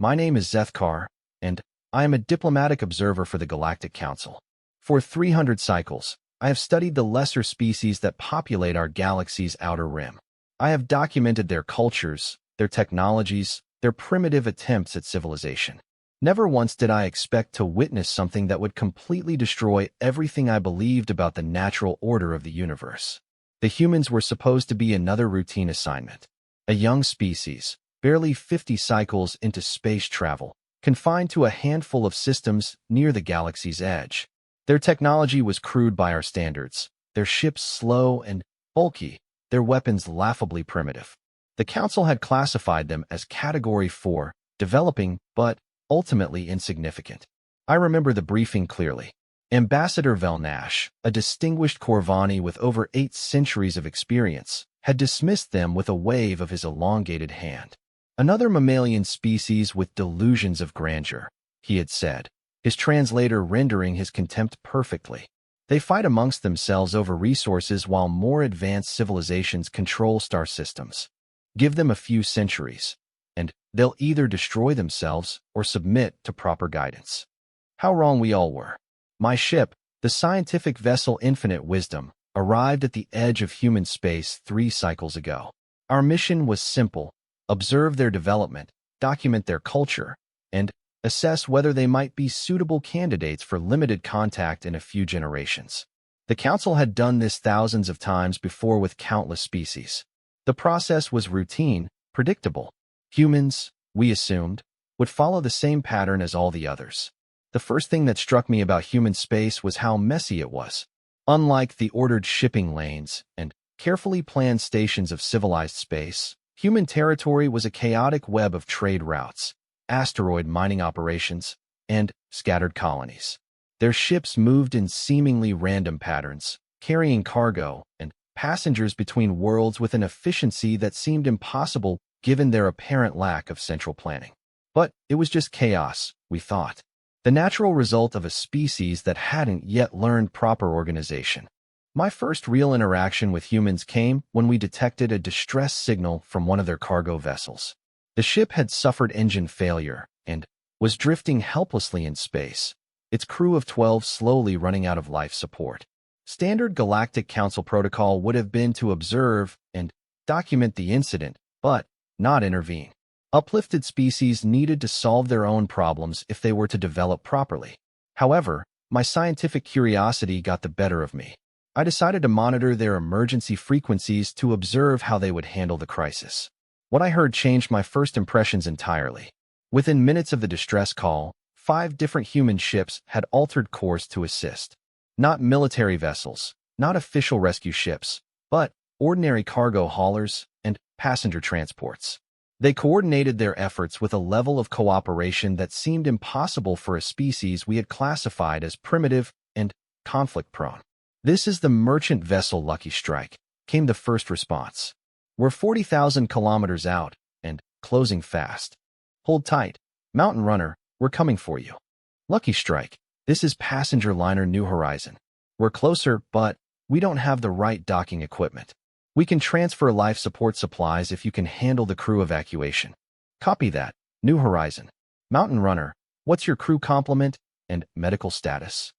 My name is Zethkar, and I am a diplomatic observer for the Galactic Council. For 300 cycles, I have studied the lesser species that populate our galaxy's outer rim. I have documented their cultures, their technologies, their primitive attempts at civilization. Never once did I expect to witness something that would completely destroy everything I believed about the natural order of the universe. The humans were supposed to be another routine assignment. A young species, barely 50 cycles into space travel, confined to a handful of systems near the galaxy's edge. Their technology was crude by our standards, their ships slow and bulky, their weapons laughably primitive. The Council had classified them as Category 4, developing, but ultimately insignificant. I remember the briefing clearly. Ambassador Velnash, a distinguished Corvani with over 8 centuries of experience, had dismissed them with a wave of his elongated hand. Another mammalian species with delusions of grandeur, he had said, his translator rendering his contempt perfectly. They fight amongst themselves over resources while more advanced civilizations control star systems. Give them a few centuries, and they'll either destroy themselves or submit to proper guidance. How wrong we all were. My ship, the scientific vessel Infinite Wisdom, arrived at the edge of human space 3 cycles ago. Our mission was simple: observe their development, document their culture, and assess whether they might be suitable candidates for limited contact in a few generations. The Council had done this thousands of times before with countless species. The process was routine, predictable. Humans, we assumed, would follow the same pattern as all the others. The first thing that struck me about human space was how messy it was. Unlike the ordered shipping lanes and carefully planned stations of civilized space, human territory was a chaotic web of trade routes, asteroid mining operations, and scattered colonies. Their ships moved in seemingly random patterns, carrying cargo and passengers between worlds with an efficiency that seemed impossible given their apparent lack of central planning. But it was just chaos, we thought. The natural result of a species that hadn't yet learned proper organization. My first real interaction with humans came when we detected a distress signal from one of their cargo vessels. The ship had suffered engine failure and was drifting helplessly in space, its crew of 12 slowly running out of life support. Standard Galactic Council protocol would have been to observe and document the incident, but not intervene. Uplifted species needed to solve their own problems if they were to develop properly. However, my scientific curiosity got the better of me. I decided to monitor their emergency frequencies to observe how they would handle the crisis. What I heard changed my first impressions entirely. Within minutes of the distress call, 5 different human ships had altered course to assist. Not military vessels, not official rescue ships, but ordinary cargo haulers and passenger transports. They coordinated their efforts with a level of cooperation that seemed impossible for a species we had classified as primitive and conflict-prone. "This is the merchant vessel Lucky Strike," came the first response. "We're 40,000 kilometers out and closing fast. Hold tight. Mountain Runner, we're coming for you." "Lucky Strike, this is passenger liner New Horizon. We're closer, but we don't have the right docking equipment. We can transfer life support supplies if you can handle the crew evacuation." "Copy that, New Horizon. Mountain Runner, what's your crew complement and medical status?"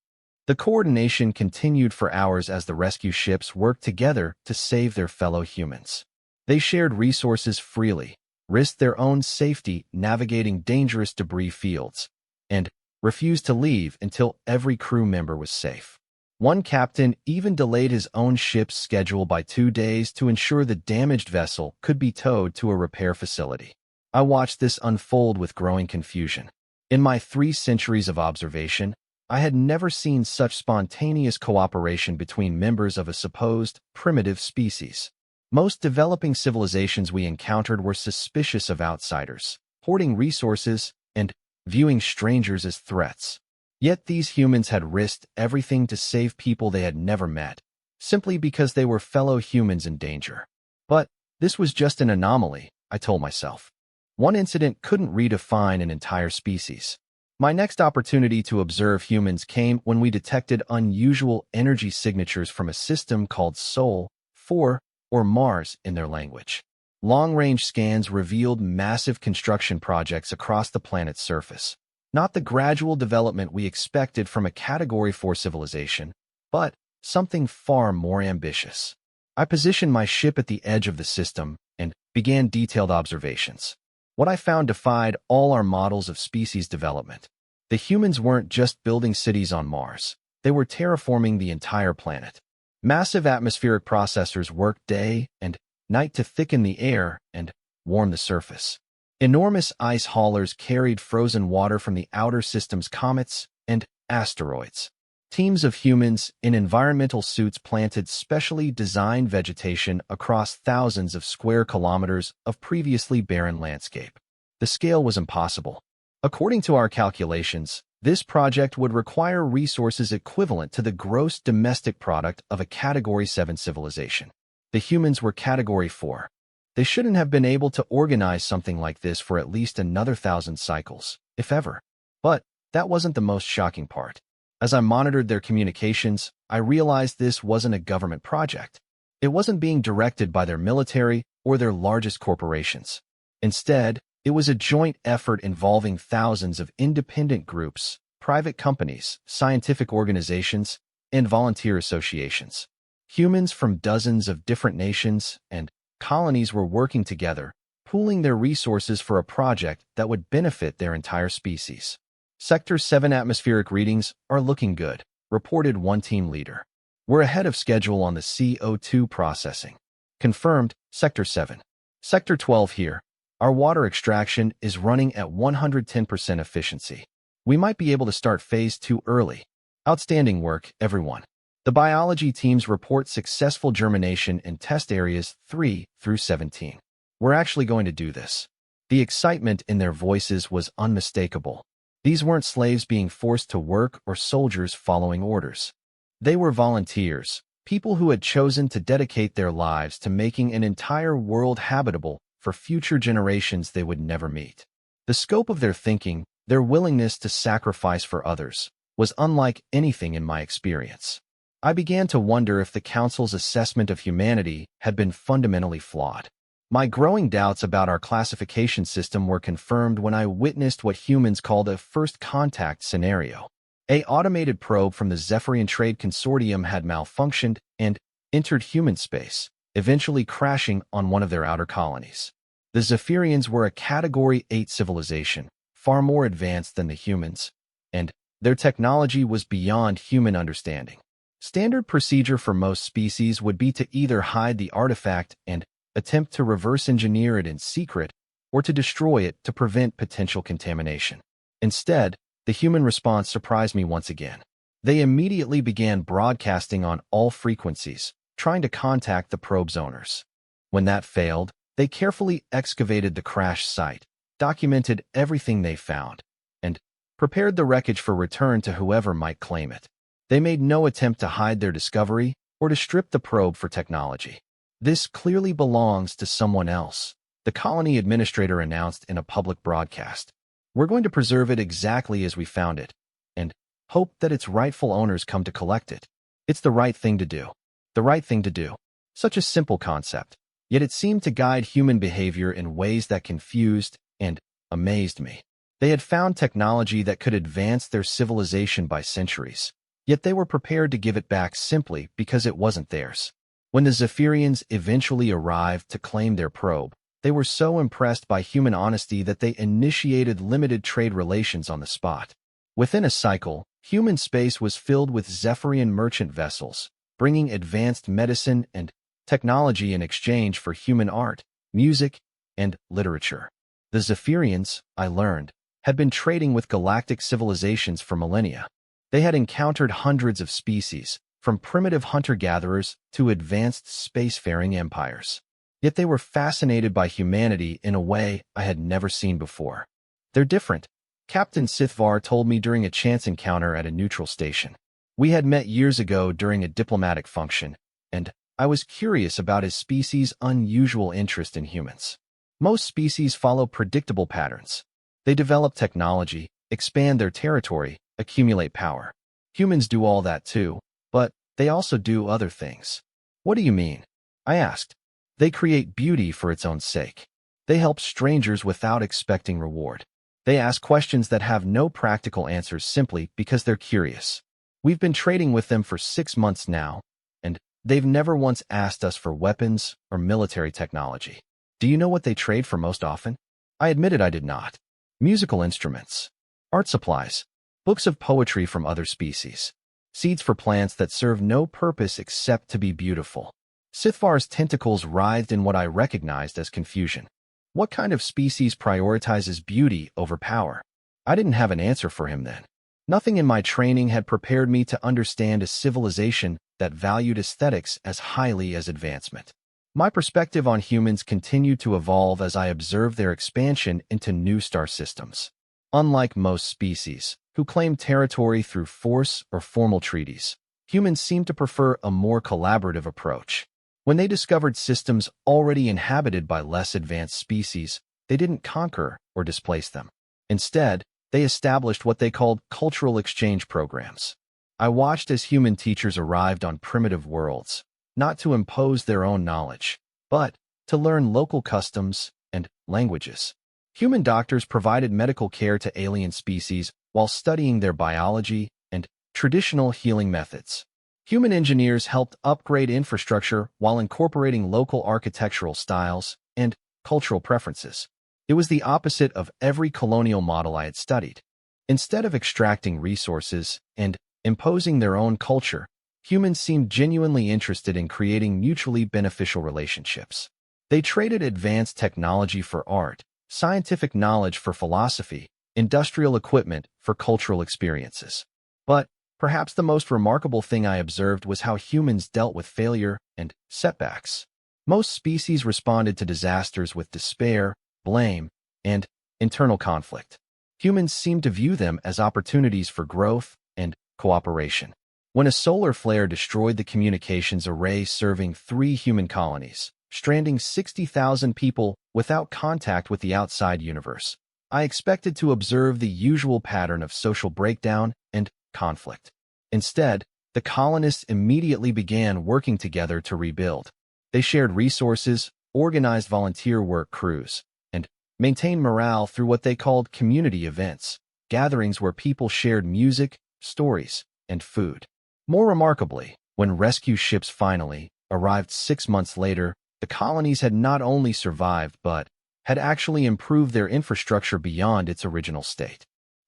The coordination continued for hours as the rescue ships worked together to save their fellow humans. They shared resources freely, risked their own safety navigating dangerous debris fields, and refused to leave until every crew member was safe. One captain even delayed his own ship's schedule by 2 days to ensure the damaged vessel could be towed to a repair facility. I watched this unfold with growing confusion. In my 3 centuries of observation, I had never seen such spontaneous cooperation between members of a supposed primitive species. Most developing civilizations we encountered were suspicious of outsiders, hoarding resources, and viewing strangers as threats. Yet these humans had risked everything to save people they had never met, simply because they were fellow humans in danger. But this was just an anomaly, I told myself. One incident couldn't redefine an entire species. My next opportunity to observe humans came when we detected unusual energy signatures from a system called Sol 4, or Mars in their language. Long-range scans revealed massive construction projects across the planet's surface. Not the gradual development we expected from a Category 4 civilization, but something far more ambitious. I positioned my ship at the edge of the system and began detailed observations. What I found defied all our models of species development. The humans weren't just building cities on Mars. They were terraforming the entire planet. Massive atmospheric processors worked day and night to thicken the air and warm the surface. Enormous ice haulers carried frozen water from the outer system's comets and asteroids. Teams of humans in environmental suits planted specially designed vegetation across thousands of square kilometers of previously barren landscape. The scale was impossible. According to our calculations, this project would require resources equivalent to the gross domestic product of a Category 7 civilization. The humans were Category 4. They shouldn't have been able to organize something like this for at least another 1,000 cycles, if ever. But that wasn't the most shocking part. As I monitored their communications, I realized this wasn't a government project. It wasn't being directed by their military or their largest corporations. Instead, it was a joint effort involving thousands of independent groups, private companies, scientific organizations, and volunteer associations. Humans from dozens of different nations and colonies were working together, pooling their resources for a project that would benefit their entire species. Sector 7 atmospheric readings are looking good, reported one team leader. We're ahead of schedule on the CO2 processing. Confirmed, Sector 7. Sector 12 here. Our water extraction is running at 110% efficiency. We might be able to start Phase 2 early. Outstanding work, everyone. The biology teams report successful germination in test areas 3 through 17. We're actually going to do this. The excitement in their voices was unmistakable. These weren't slaves being forced to work or soldiers following orders. They were volunteers, people who had chosen to dedicate their lives to making an entire world habitable for future generations they would never meet. The scope of their thinking, their willingness to sacrifice for others, was unlike anything in my experience. I began to wonder if the Council's assessment of humanity had been fundamentally flawed. My growing doubts about our classification system were confirmed when I witnessed what humans called a first contact scenario. An automated probe from the Zephyrian Trade Consortium had malfunctioned and entered human space, eventually crashing on one of their outer colonies. The Zephyrians were a Category 8 civilization, far more advanced than the humans, and their technology was beyond human understanding. Standard procedure for most species would be to either hide the artifact and attempt to reverse engineer it in secret, or to destroy it to prevent potential contamination. Instead, the human response surprised me once again. They immediately began broadcasting on all frequencies, trying to contact the probe's owners. When that failed, they carefully excavated the crash site, documented everything they found, and prepared the wreckage for return to whoever might claim it. They made no attempt to hide their discovery or to strip the probe for technology. This clearly belongs to someone else, the colony administrator announced in a public broadcast. We're going to preserve it exactly as we found it, and hope that its rightful owners come to collect it. It's the right thing to do. The right thing to do. Such a simple concept, yet it seemed to guide human behavior in ways that confused and amazed me. They had found technology that could advance their civilization by centuries, yet they were prepared to give it back simply because it wasn't theirs. When the Zephyrians eventually arrived to claim their probe, they were so impressed by human honesty that they initiated limited trade relations on the spot. Within a cycle, human space was filled with Zephyrian merchant vessels, bringing advanced medicine and technology in exchange for human art, music, and literature. The Zephyrians, I learned, had been trading with galactic civilizations for millennia. They had encountered hundreds of species, from primitive hunter-gatherers to advanced spacefaring empires. Yet they were fascinated by humanity in a way I had never seen before. They're different, Captain Sithvar told me during a chance encounter at a neutral station. We had met years ago during a diplomatic function, and I was curious about his species' unusual interest in humans. Most species follow predictable patterns. They develop technology, expand their territory, accumulate power. Humans do all that too, but they also do other things. What do you mean? I asked. They create beauty for its own sake. They help strangers without expecting reward. They ask questions that have no practical answers simply because they're curious. We've been trading with them for 6 months now, and they've never once asked us for weapons or military technology. Do you know what they trade for most often? I admitted I did not. Musical instruments, art supplies, books of poetry from other species, seeds for plants that serve no purpose except to be beautiful. Sithvar's tentacles writhed in what I recognized as confusion. What kind of species prioritizes beauty over power? I didn't have an answer for him then. Nothing in my training had prepared me to understand a civilization that valued aesthetics as highly as advancement. My perspective on humans continued to evolve as I observed their expansion into new star systems. Unlike most species, who claim territory through force or formal treaties, humans seem to prefer a more collaborative approach. When they discovered systems already inhabited by less advanced species, they didn't conquer or displace them. Instead, they established what they called cultural exchange programs. I watched as human teachers arrived on primitive worlds, not to impose their own knowledge, but to learn local customs and languages. Human doctors provided medical care to alien species while studying their biology and traditional healing methods. Human engineers helped upgrade infrastructure while incorporating local architectural styles and cultural preferences. It was the opposite of every colonial model I had studied. Instead of extracting resources and imposing their own culture, humans seemed genuinely interested in creating mutually beneficial relationships. They traded advanced technology for art, scientific knowledge for philosophy, industrial equipment for cultural experiences. But perhaps the most remarkable thing I observed was how humans dealt with failure and setbacks. Most species responded to disasters with despair, blame, and internal conflict. Humans seemed to view them as opportunities for growth and cooperation. When a solar flare destroyed the communications array serving 3 human colonies, stranding 60,000 people without contact with the outside universe, I expected to observe the usual pattern of social breakdown and conflict. Instead, the colonists immediately began working together to rebuild. They shared resources, organized volunteer work crews, and maintained morale through what they called community events, gatherings where people shared music, stories, and food. More remarkably, when rescue ships finally arrived 6 months later, the colonies had not only survived but had actually improved their infrastructure beyond its original state.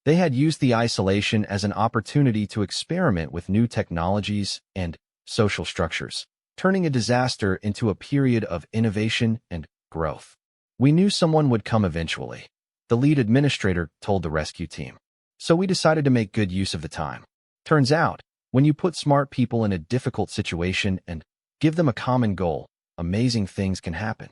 They had used the isolation as an opportunity to experiment with new technologies and social structures, turning a disaster into a period of innovation and growth. We knew someone would come eventually, the lead administrator told the rescue team. So we decided to make good use of the time. Turns out, when you put smart people in a difficult situation and give them a common goal, amazing things can happen.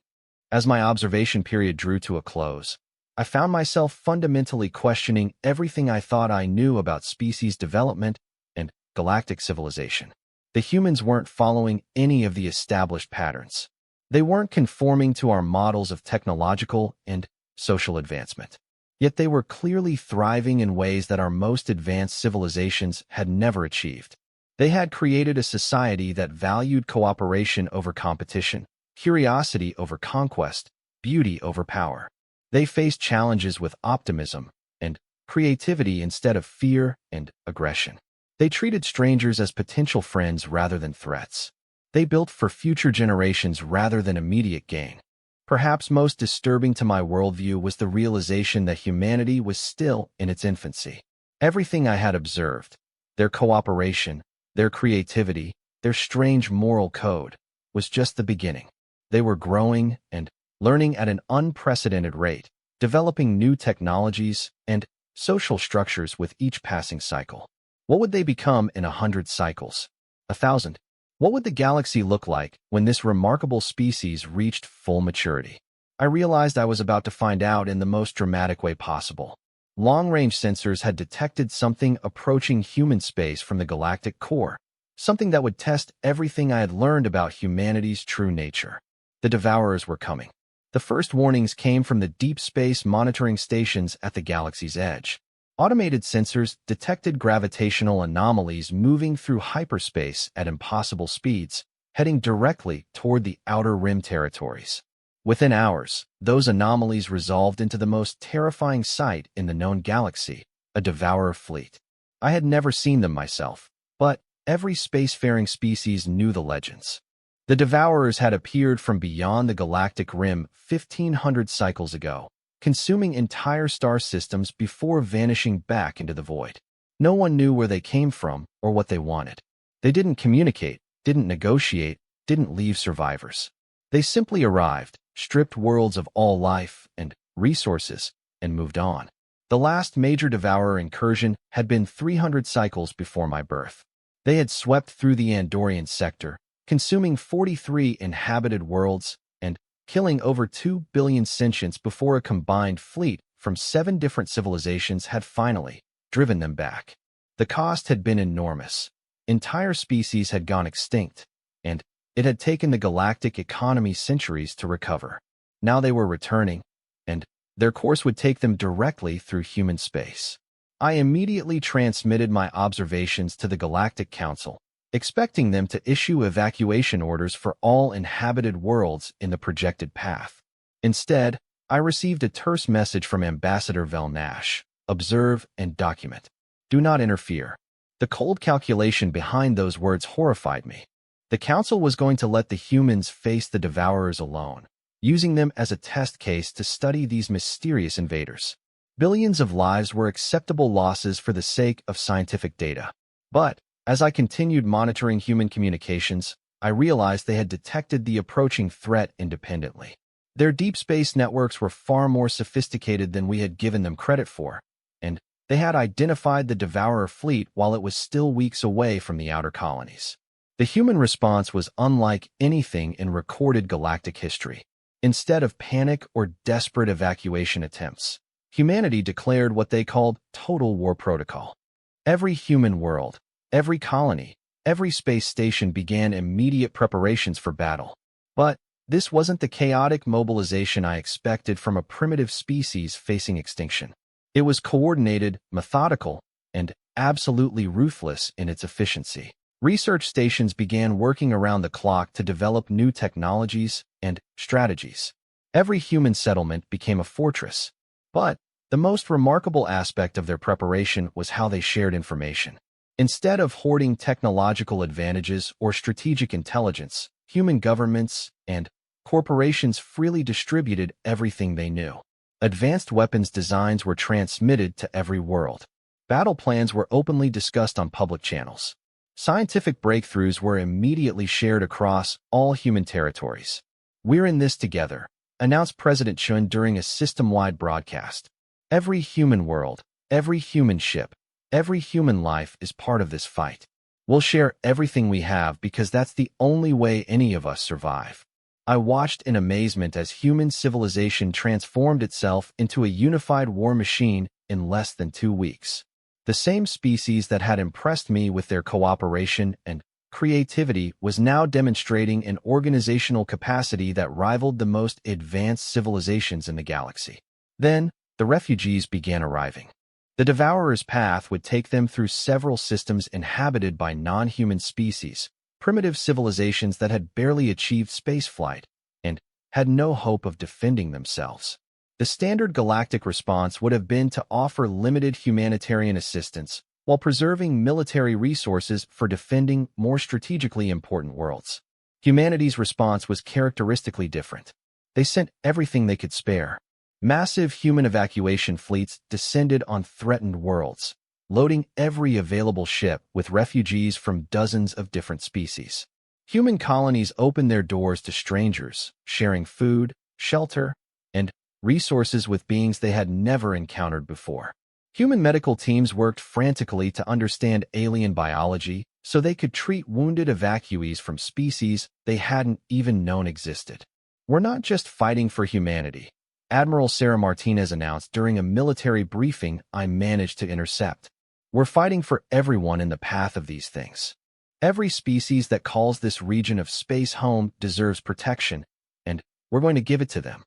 As my observation period drew to a close, I found myself fundamentally questioning everything I thought I knew about species development and galactic civilization. The humans weren't following any of the established patterns. They weren't conforming to our models of technological and social advancement. Yet they were clearly thriving in ways that our most advanced civilizations had never achieved. They had created a society that valued cooperation over competition, curiosity over conquest, beauty over power. They faced challenges with optimism and creativity instead of fear and aggression. They treated strangers as potential friends rather than threats. They built for future generations rather than immediate gain. Perhaps most disturbing to my worldview was the realization that humanity was still in its infancy. Everything I had observed, their cooperation, their creativity, their strange moral code, was just the beginning. They were growing and learning at an unprecedented rate, developing new technologies and social structures with each passing cycle. What would they become in 100 cycles? 1,000? What would the galaxy look like when this remarkable species reached full maturity? I realized I was about to find out in the most dramatic way possible. Long-range sensors had detected something approaching human space from the galactic core, something that would test everything I had learned about humanity's true nature. The Devourers were coming. The first warnings came from the deep space monitoring stations at the galaxy's edge. Automated sensors detected gravitational anomalies moving through hyperspace at impossible speeds, heading directly toward the Outer Rim territories. Within hours, those anomalies resolved into the most terrifying sight in the known galaxy, a devourer fleet. I had never seen them myself, but every spacefaring species knew the legends. The devourers had appeared from beyond the galactic rim 1,500 cycles ago, consuming entire star systems before vanishing back into the void. No one knew where they came from or what they wanted. They didn't communicate, didn't negotiate, didn't leave survivors. They simply arrived, stripped worlds of all life and resources, and moved on. The last major devourer incursion had been 300 cycles before my birth. They had swept through the Andorian sector, consuming 43 inhabited worlds and killing over 2 billion sentients before a combined fleet from 7 different civilizations had finally driven them back. The cost had been enormous. Entire species had gone extinct, and it had taken the galactic economy centuries to recover. Now they were returning, and their course would take them directly through human space. I immediately transmitted my observations to the Galactic Council, expecting them to issue evacuation orders for all inhabited worlds in the projected path. Instead, I received a terse message from Ambassador Velnash: observe and document. Do not interfere. The cold calculation behind those words horrified me. The Council was going to let the humans face the devourers alone, using them as a test case to study these mysterious invaders. Billions of lives were acceptable losses for the sake of scientific data. But, as I continued monitoring human communications, I realized they had detected the approaching threat independently. Their deep space networks were far more sophisticated than we had given them credit for, and they had identified the Devourer fleet while it was still weeks away from the outer colonies. The human response was unlike anything in recorded galactic history. Instead of panic or desperate evacuation attempts, humanity declared what they called total war protocol. Every human world, every colony, every space station began immediate preparations for battle. But this wasn't the chaotic mobilization I expected from a primitive species facing extinction. It was coordinated, methodical, and absolutely ruthless in its efficiency. Research stations began working around the clock to develop new technologies and strategies. Every human settlement became a fortress. But the most remarkable aspect of their preparation was how they shared information. Instead of hoarding technological advantages or strategic intelligence, human governments and corporations freely distributed everything they knew. Advanced weapons designs were transmitted to every world. Battle plans were openly discussed on public channels. Scientific breakthroughs were immediately shared across all human territories. "We're in this together," announced President Chun during a system-wide broadcast. "Every human world, every human ship, every human life is part of this fight. We'll share everything we have because that's the only way any of us survive." I watched in amazement as human civilization transformed itself into a unified war machine in less than 2 weeks. The same species that had impressed me with their cooperation and creativity was now demonstrating an organizational capacity that rivaled the most advanced civilizations in the galaxy. Then, the refugees began arriving. The Devourer's path would take them through several systems inhabited by non-human species, primitive civilizations that had barely achieved spaceflight and had no hope of defending themselves. The standard galactic response would have been to offer limited humanitarian assistance while preserving military resources for defending more strategically important worlds. Humanity's response was characteristically different. They sent everything they could spare. Massive human evacuation fleets descended on threatened worlds, loading every available ship with refugees from dozens of different species. Human colonies opened their doors to strangers, sharing food, shelter, and resources with beings they had never encountered before. Human medical teams worked frantically to understand alien biology so they could treat wounded evacuees from species they hadn't even known existed. "We're not just fighting for humanity," Admiral Sarah Martinez announced during a military briefing I managed to intercept. "We're fighting for everyone in the path of these things. Every species that calls this region of space home deserves protection, and we're going to give it to them."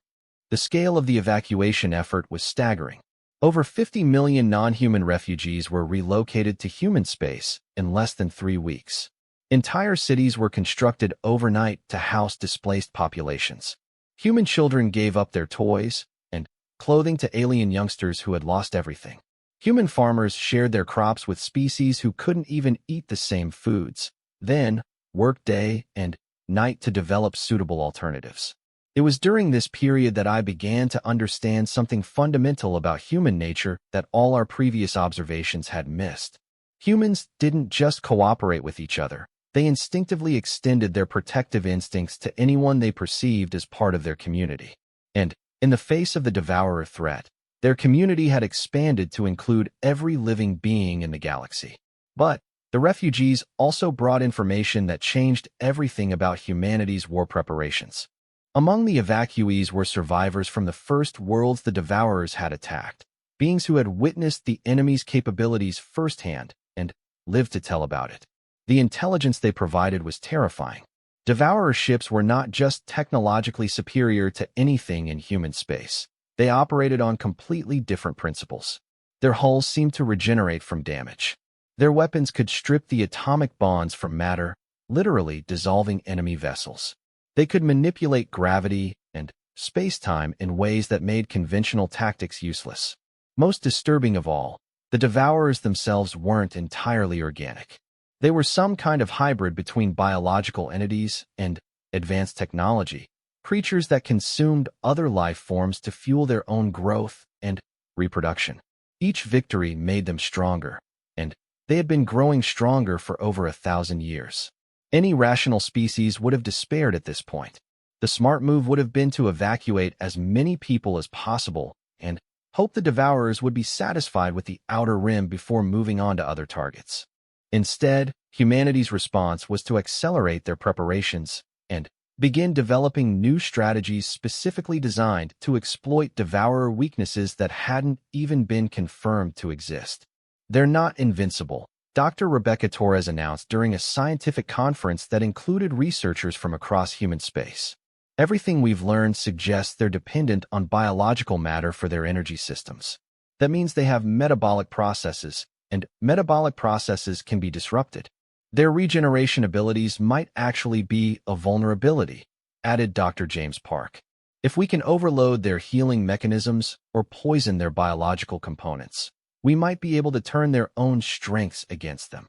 The scale of the evacuation effort was staggering. Over 50 million non-human refugees were relocated to human space in less than 3 weeks. Entire cities were constructed overnight to house displaced populations. Human children gave up their toys and clothing to alien youngsters who had lost everything. Human farmers shared their crops with species who couldn't even eat the same foods, then worked day and night to develop suitable alternatives. It was during this period that I began to understand something fundamental about human nature that all our previous observations had missed. Humans didn't just cooperate with each other. They instinctively extended their protective instincts to anyone they perceived as part of their community. And, in the face of the devourer threat, their community had expanded to include every living being in the galaxy. But the refugees also brought information that changed everything about humanity's war preparations. Among the evacuees were survivors from the first worlds the devourers had attacked, beings who had witnessed the enemy's capabilities firsthand and lived to tell about it. The intelligence they provided was terrifying. Devourer ships were not just technologically superior to anything in human space. They operated on completely different principles. Their hulls seemed to regenerate from damage. Their weapons could strip the atomic bonds from matter, literally dissolving enemy vessels. They could manipulate gravity and space-time in ways that made conventional tactics useless. Most disturbing of all, the devourers themselves weren't entirely organic. They were some kind of hybrid between biological entities and advanced technology, creatures that consumed other life forms to fuel their own growth and reproduction. Each victory made them stronger, and they had been growing stronger for over 1,000 years. Any rational species would have despaired at this point. The smart move would have been to evacuate as many people as possible and hope the devourers would be satisfied with the outer rim before moving on to other targets. Instead, humanity's response was to accelerate their preparations and begin developing new strategies specifically designed to exploit devourer weaknesses that hadn't even been confirmed to exist. They're not invincible, Dr. Rebecca Torres announced during a scientific conference that included researchers from across human space. Everything we've learned suggests they're dependent on biological matter for their energy systems. That means they have metabolic processes, and metabolic processes can be disrupted. Their regeneration abilities might actually be a vulnerability, added Dr. James Park. If we can overload their healing mechanisms or poison their biological components, we might be able to turn their own strengths against them.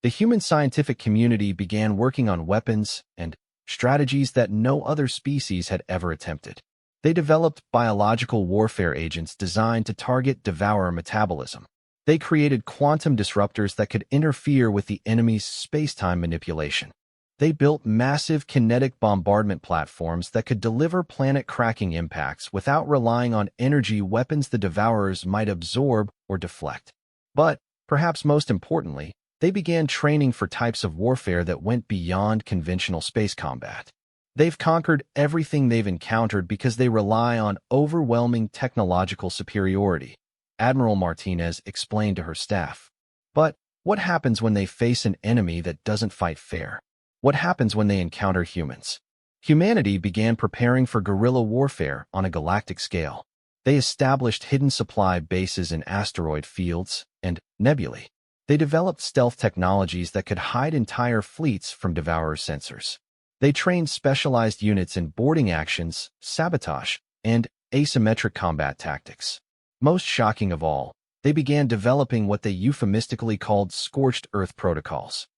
The human scientific community began working on weapons and strategies that no other species had ever attempted. They developed biological warfare agents designed to target devourer metabolism. They created quantum disruptors that could interfere with the enemy's space-time manipulation. They built massive kinetic bombardment platforms that could deliver planet-cracking impacts without relying on energy weapons the devourers might absorb or deflect. But, perhaps most importantly, they began training for types of warfare that went beyond conventional space combat. They've conquered everything they've encountered because they rely on overwhelming technological superiority, Admiral Martinez explained to her staff. But what happens when they face an enemy that doesn't fight fair? What happens when they encounter humans? Humanity began preparing for guerrilla warfare on a galactic scale. They established hidden supply bases in asteroid fields and nebulae. They developed stealth technologies that could hide entire fleets from devourer sensors. They trained specialized units in boarding actions, sabotage, and asymmetric combat tactics. Most shocking of all, they began developing what they euphemistically called scorched earth protocols.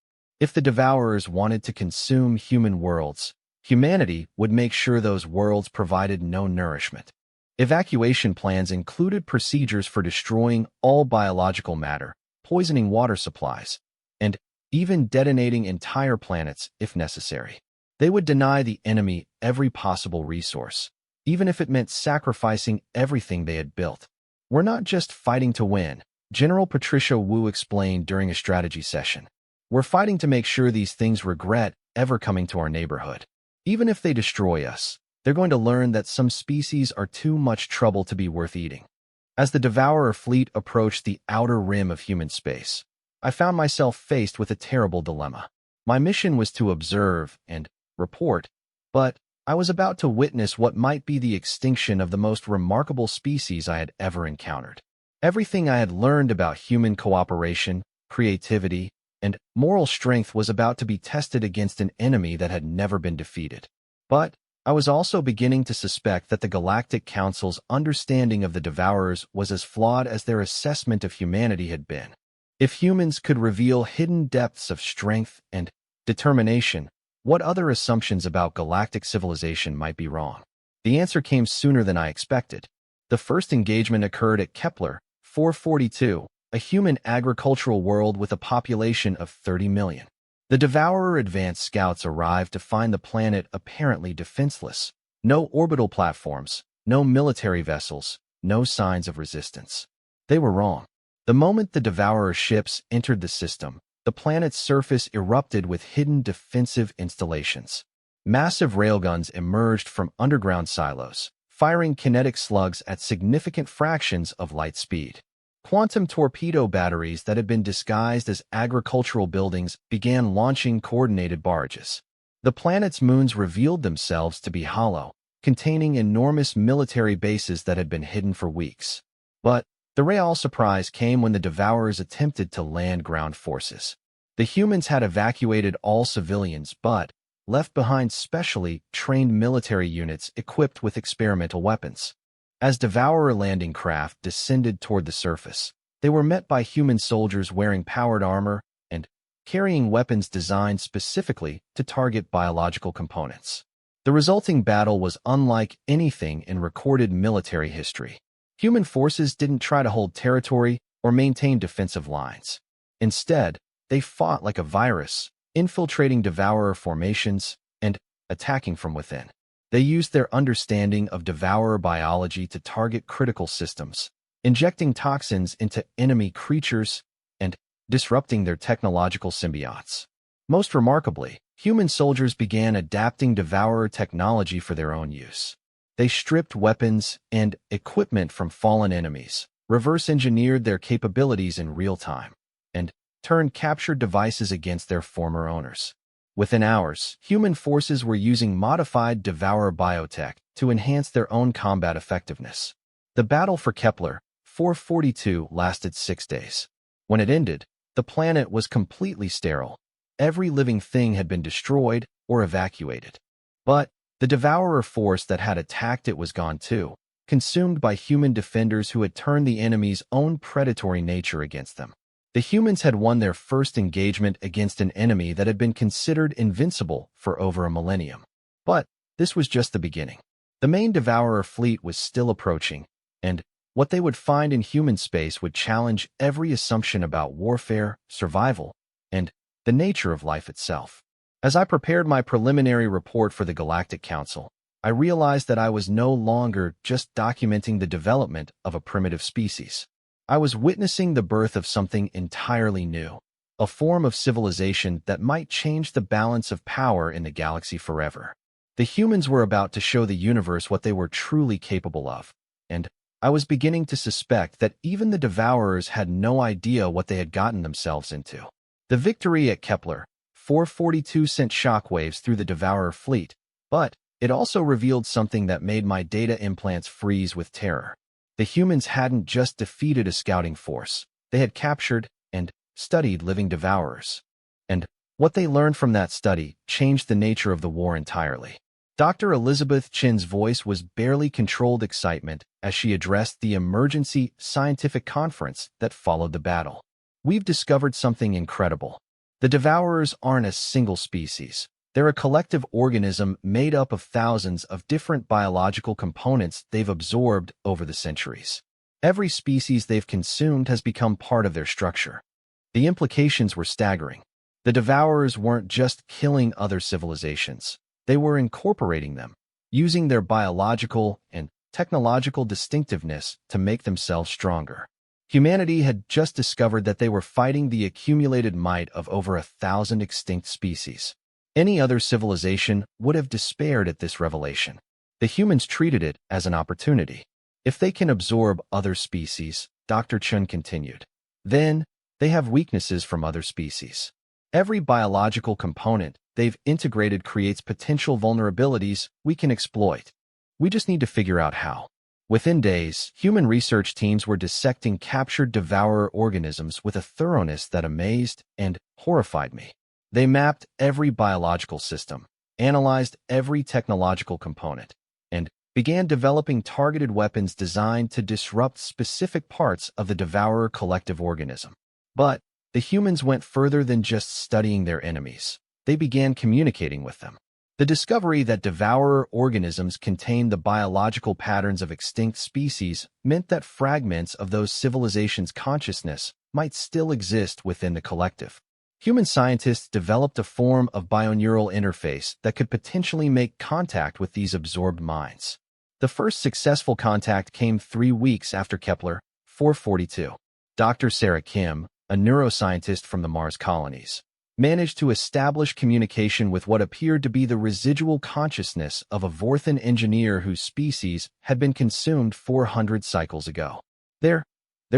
If the devourers wanted to consume human worlds, humanity would make sure those worlds provided no nourishment. Evacuation plans included procedures for destroying all biological matter, poisoning water supplies, and even detonating entire planets if necessary. They would deny the enemy every possible resource, even if it meant sacrificing everything they had built. "We're not just fighting to win," General Patricia Wu explained during a strategy session. "We're fighting to make sure these things regret ever coming to our neighborhood. Even if they destroy us, they're going to learn that some species are too much trouble to be worth eating." As the Devourer fleet approached the outer rim of human space, I found myself faced with a terrible dilemma. My mission was to observe and report, but I was about to witness what might be the extinction of the most remarkable species I had ever encountered. Everything I had learned about human cooperation, creativity, and moral strength was about to be tested against an enemy that had never been defeated. But I was also beginning to suspect that the Galactic Council's understanding of the Devourers was as flawed as their assessment of humanity had been. If humans could reveal hidden depths of strength and determination, what other assumptions about galactic civilization might be wrong? The answer came sooner than I expected. The first engagement occurred at Kepler 442, a human agricultural world with a population of 30 million. The Devourer advance scouts arrived to find the planet apparently defenseless. No orbital platforms, no military vessels, no signs of resistance. They were wrong. The moment the Devourer ships entered the system, the planet's surface erupted with hidden defensive installations. Massive railguns emerged from underground silos, firing kinetic slugs at significant fractions of light speed. Quantum torpedo batteries that had been disguised as agricultural buildings began launching coordinated barrages. The planet's moons revealed themselves to be hollow, containing enormous military bases that had been hidden for weeks. But the real surprise came when the Devourers attempted to land ground forces. The humans had evacuated all civilians but left behind specially trained military units equipped with experimental weapons. As Devourer landing craft descended toward the surface, they were met by human soldiers wearing powered armor and carrying weapons designed specifically to target biological components. The resulting battle was unlike anything in recorded military history. Human forces didn't try to hold territory or maintain defensive lines. Instead, they fought like a virus, infiltrating Devourer formations and attacking from within. They used their understanding of Devourer biology to target critical systems, injecting toxins into enemy creatures and disrupting their technological symbiotes. Most remarkably, human soldiers began adapting Devourer technology for their own use. They stripped weapons and equipment from fallen enemies, reverse-engineered their capabilities in real time, and turned captured devices against their former owners. Within hours, human forces were using modified Devourer biotech to enhance their own combat effectiveness. The battle for Kepler 442 lasted 6 days. When it ended, the planet was completely sterile. Every living thing had been destroyed or evacuated. But the Devourer force that had attacked it was gone too, consumed by human defenders who had turned the enemy's own predatory nature against them. The humans had won their first engagement against an enemy that had been considered invincible for over a millennium. But this was just the beginning. The main Devourer fleet was still approaching, and what they would find in human space would challenge every assumption about warfare, survival, and the nature of life itself. As I prepared my preliminary report for the Galactic Council, I realized that I was no longer just documenting the development of a primitive species. I was witnessing the birth of something entirely new, a form of civilization that might change the balance of power in the galaxy forever. The humans were about to show the universe what they were truly capable of, and I was beginning to suspect that even the Devourers had no idea what they had gotten themselves into. The victory at Kepler 442 sent shockwaves through the Devourer fleet, but it also revealed something that made my data implants freeze with terror. The humans hadn't just defeated a scouting force, they had captured and studied living Devourers. And what they learned from that study changed the nature of the war entirely. Dr. Elizabeth Chin's voice was barely controlled excitement as she addressed the emergency scientific conference that followed the battle. We've discovered something incredible. The Devourers aren't a single species. They're a collective organism made up of thousands of different biological components they've absorbed over the centuries. Every species they've consumed has become part of their structure. The implications were staggering. The Devourers weren't just killing other civilizations. They were incorporating them, using their biological and technological distinctiveness to make themselves stronger. Humanity had just discovered that they were fighting the accumulated might of over 1,000 extinct species. Any other civilization would have despaired at this revelation. The humans treated it as an opportunity. If they can absorb other species, Dr. Chun continued, then they have weaknesses from other species. Every biological component they've integrated creates potential vulnerabilities we can exploit. We just need to figure out how. Within days, human research teams were dissecting captured devourer organisms with a thoroughness that amazed and horrified me. They mapped every biological system, analyzed every technological component, and began developing targeted weapons designed to disrupt specific parts of the devourer collective organism. But the humans went further than just studying their enemies. They began communicating with them. The discovery that devourer organisms contain the biological patterns of extinct species meant that fragments of those civilizations' consciousness might still exist within the collective. Human scientists developed a form of bioneural interface that could potentially make contact with these absorbed minds. The first successful contact came 3 weeks after Kepler 442. Dr. Sarah Kim, a neuroscientist from the Mars colonies, managed to establish communication with what appeared to be the residual consciousness of a Vorthan engineer whose species had been consumed 400 cycles ago. They're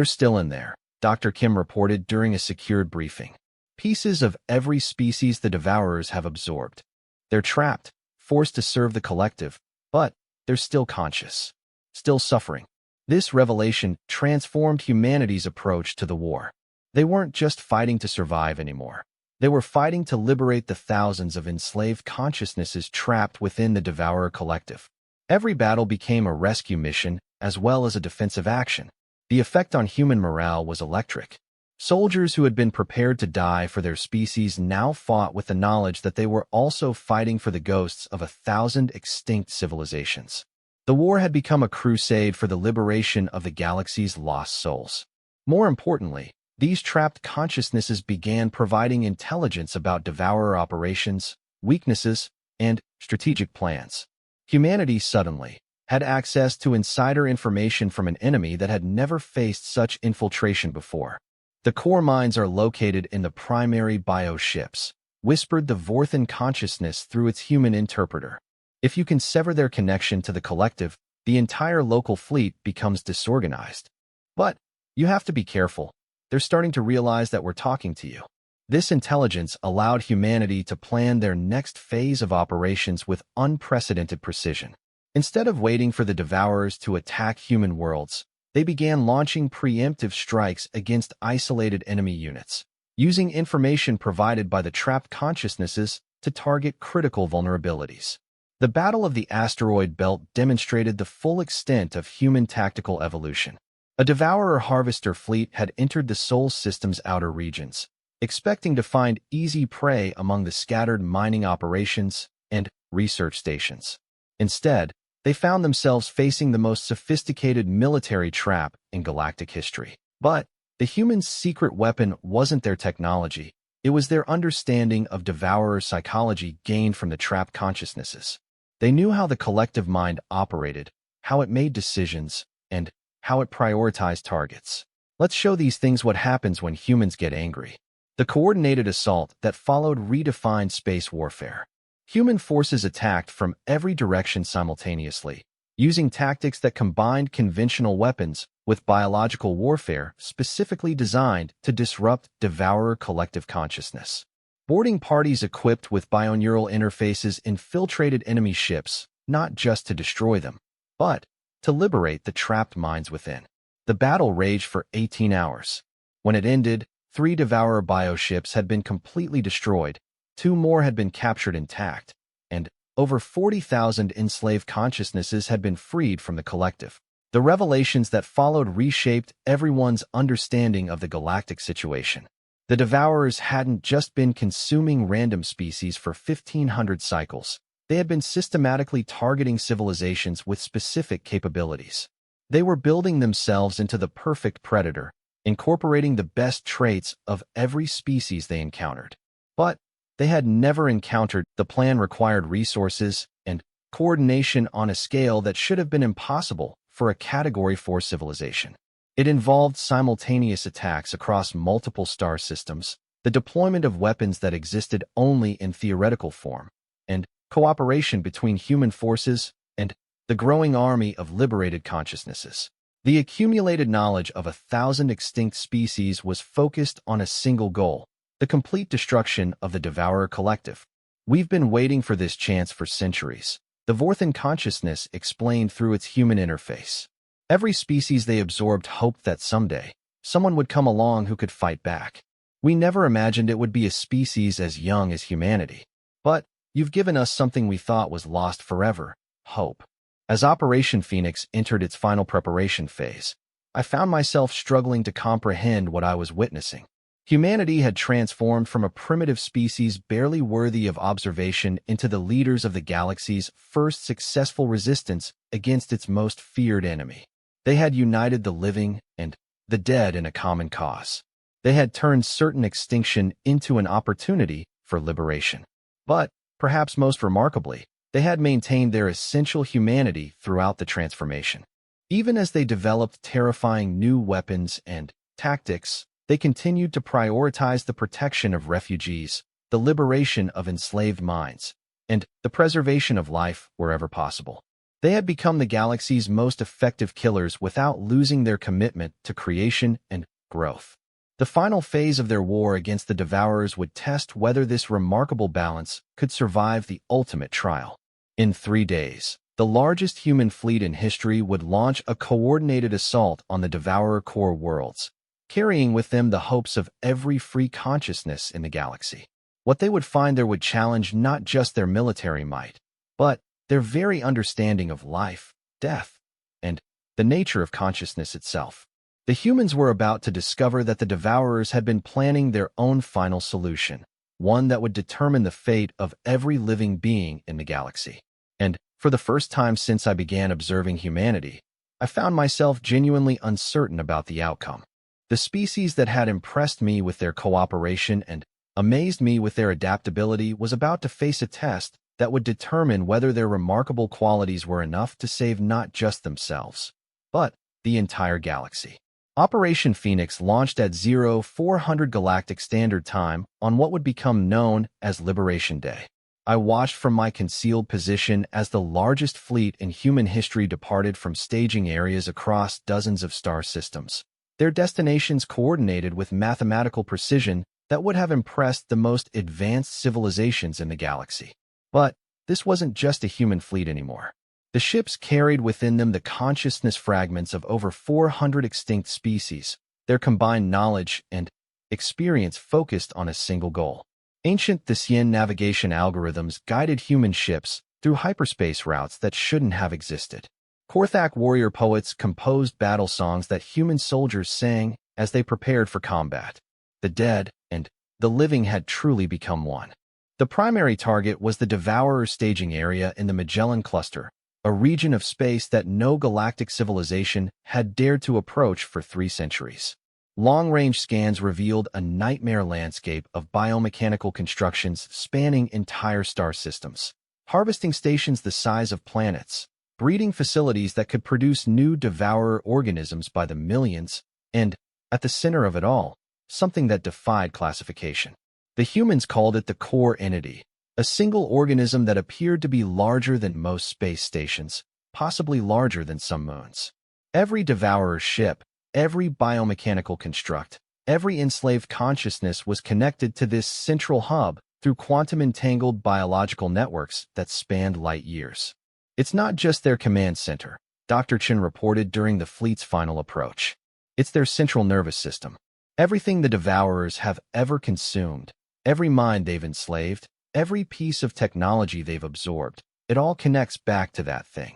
still in there, Dr. Kim reported during a secured briefing. Pieces of every species the devourers have absorbed. They're trapped, forced to serve the collective, but they're still conscious, still suffering. This revelation transformed humanity's approach to the war. They weren't just fighting to survive anymore. They were fighting to liberate the thousands of enslaved consciousnesses trapped within the devourer collective. Every battle became a rescue mission as well as a defensive action. The effect on human morale was electric. Soldiers who had been prepared to die for their species now fought with the knowledge that they were also fighting for the ghosts of 1,000 extinct civilizations. The war had become a crusade for the liberation of the galaxy's lost souls. More importantly, these trapped consciousnesses began providing intelligence about devourer operations, weaknesses, and strategic plans. Humanity suddenly had access to insider information from an enemy that had never faced such infiltration before. The core minds are located in the primary bioships, whispered the Vorthan consciousness through its human interpreter. If you can sever their connection to the collective, the entire local fleet becomes disorganized. But you have to be careful. They're starting to realize that we're talking to you. This intelligence allowed humanity to plan their next phase of operations with unprecedented precision. Instead of waiting for the devourers to attack human worlds, they began launching preemptive strikes against isolated enemy units, using information provided by the trapped consciousnesses to target critical vulnerabilities. The Battle of the Asteroid Belt demonstrated the full extent of human tactical evolution. A devourer harvester fleet had entered the Sol system's outer regions, expecting to find easy prey among the scattered mining operations and research stations. Instead, they found themselves facing the most sophisticated military trap in galactic history. But the humans' secret weapon wasn't their technology, it was their understanding of devourer psychology gained from the trapped consciousnesses. They knew how the collective mind operated, how it made decisions, and how it prioritized targets. Let's show these things what happens when humans get angry. The coordinated assault that followed redefined space warfare. Human forces attacked from every direction simultaneously, using tactics that combined conventional weapons with biological warfare specifically designed to disrupt devourer collective consciousness. Boarding parties equipped with bioneural interfaces infiltrated enemy ships, not just to destroy them, but to liberate the trapped minds within. The battle raged for 18 hours. When it ended, 3 devourer bioships had been completely destroyed, 2 more had been captured intact, and over 40,000 enslaved consciousnesses had been freed from the collective. The revelations that followed reshaped everyone's understanding of the galactic situation. The devourers hadn't just been consuming random species for 1,500 cycles. They had been systematically targeting civilizations with specific capabilities. They were building themselves into the perfect predator, incorporating the best traits of every species they encountered. But they had never encountered the plan required resources and coordination on a scale that should have been impossible for a Category 4 civilization. It involved simultaneous attacks across multiple star systems, the deployment of weapons that existed only in theoretical form, and cooperation between human forces and the growing army of liberated consciousnesses. The accumulated knowledge of 1,000 extinct species was focused on a single goal: the complete destruction of the devourer collective. We've been waiting for this chance for centuries, the Vorthan consciousness explained through its human interface. Every species they absorbed hoped that someday, someone would come along who could fight back. We never imagined it would be a species as young as humanity. But you've given us something we thought was lost forever: hope. As Operation Phoenix entered its final preparation phase, I found myself struggling to comprehend what I was witnessing. Humanity had transformed from a primitive species barely worthy of observation into the leaders of the galaxy's first successful resistance against its most feared enemy. They had united the living and the dead in a common cause. They had turned certain extinction into an opportunity for liberation. But, perhaps most remarkably, they had maintained their essential humanity throughout the transformation. Even as they developed terrifying new weapons and tactics, they continued to prioritize the protection of refugees, the liberation of enslaved minds, and the preservation of life wherever possible. They had become the galaxy's most effective killers without losing their commitment to creation and growth. The final phase of their war against the Devourers would test whether this remarkable balance could survive the ultimate trial. In 3 days, the largest human fleet in history would launch a coordinated assault on the Devourer core worlds, carrying with them the hopes of every free consciousness in the galaxy. What they would find there would challenge not just their military might, but their very understanding of life, death, and the nature of consciousness itself. The humans were about to discover that the Devourers had been planning their own final solution, one that would determine the fate of every living being in the galaxy. And, for the first time since I began observing humanity, I found myself genuinely uncertain about the outcome. The species that had impressed me with their cooperation and amazed me with their adaptability was about to face a test that would determine whether their remarkable qualities were enough to save not just themselves, but the entire galaxy. Operation Phoenix launched at 0400 Galactic Standard Time on what would become known as Liberation Day. I watched from my concealed position as the largest fleet in human history departed from staging areas across dozens of star systems, their destinations coordinated with mathematical precision that would have impressed the most advanced civilizations in the galaxy. But this wasn't just a human fleet anymore. The ships carried within them the consciousness fragments of over 400 extinct species, their combined knowledge and experience focused on a single goal. Ancient Thessian navigation algorithms guided human ships through hyperspace routes that shouldn't have existed. Korthak warrior poets composed battle songs that human soldiers sang as they prepared for combat. The dead and the living had truly become one. The primary target was the Devourer staging area in the Magellan Cluster, a region of space that no galactic civilization had dared to approach for 3 centuries. Long-range scans revealed a nightmare landscape of biomechanical constructions spanning entire star systems, harvesting stations the size of planets, breeding facilities that could produce new Devourer organisms by the millions, and, at the center of it all, something that defied classification. The humans called it the core entity, a single organism that appeared to be larger than most space stations, possibly larger than some moons. Every Devourer ship, every biomechanical construct, every enslaved consciousness was connected to this central hub through quantum-entangled biological networks that spanned light years. It's not just their command center, Dr. Chen reported during the fleet's final approach. It's their central nervous system. Everything the Devourers have ever consumed, every mind they've enslaved, every piece of technology they've absorbed, it all connects back to that thing.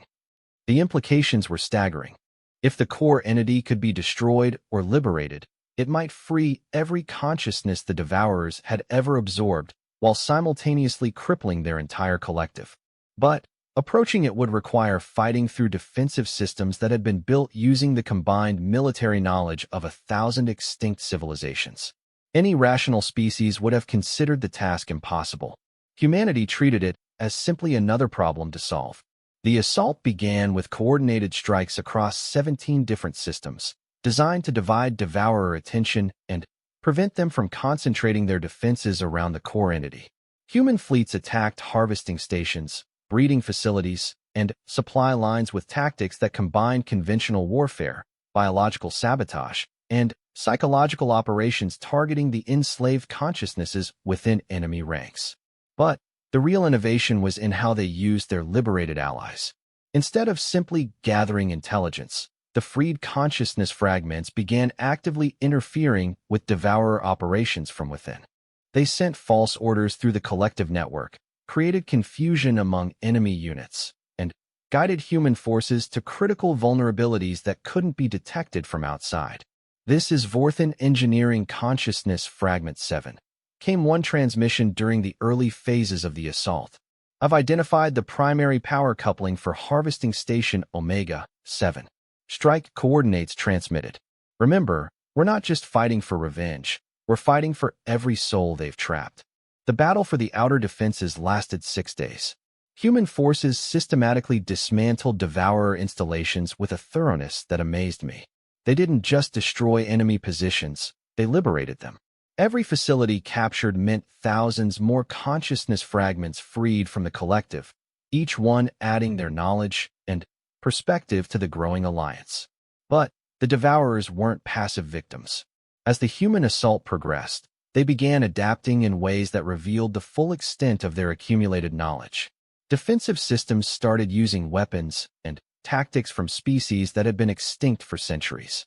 The implications were staggering. If the core entity could be destroyed or liberated, it might free every consciousness the Devourers had ever absorbed while simultaneously crippling their entire collective. But approaching it would require fighting through defensive systems that had been built using the combined military knowledge of 1,000 extinct civilizations. Any rational species would have considered the task impossible. Humanity treated it as simply another problem to solve. The assault began with coordinated strikes across 17 different systems, designed to divide Devourer attention and prevent them from concentrating their defenses around the core entity. Human fleets attacked harvesting stations, breeding facilities, and supply lines with tactics that combined conventional warfare, biological sabotage, and psychological operations targeting the enslaved consciousnesses within enemy ranks. But the real innovation was in how they used their liberated allies. Instead of simply gathering intelligence, the freed consciousness fragments began actively interfering with devourer operations from within. They sent false orders through the collective network, created confusion among enemy units, and guided human forces to critical vulnerabilities that couldn't be detected from outside. This is Vorthan Engineering Consciousness Fragment 7. Came one transmission during the early phases of the assault. I've identified the primary power coupling for Harvesting Station Omega 7. Strike coordinates transmitted. Remember, we're not just fighting for revenge, we're fighting for every soul they've trapped. The battle for the outer defenses lasted 6 days. Human forces systematically dismantled devourer installations with a thoroughness that amazed me. They didn't just destroy enemy positions, they liberated them. Every facility captured meant thousands more consciousness fragments freed from the collective, each one adding their knowledge and perspective to the growing alliance. But the devourers weren't passive victims. As the human assault progressed, they began adapting in ways that revealed the full extent of their accumulated knowledge. Defensive systems started using weapons and tactics from species that had been extinct for centuries.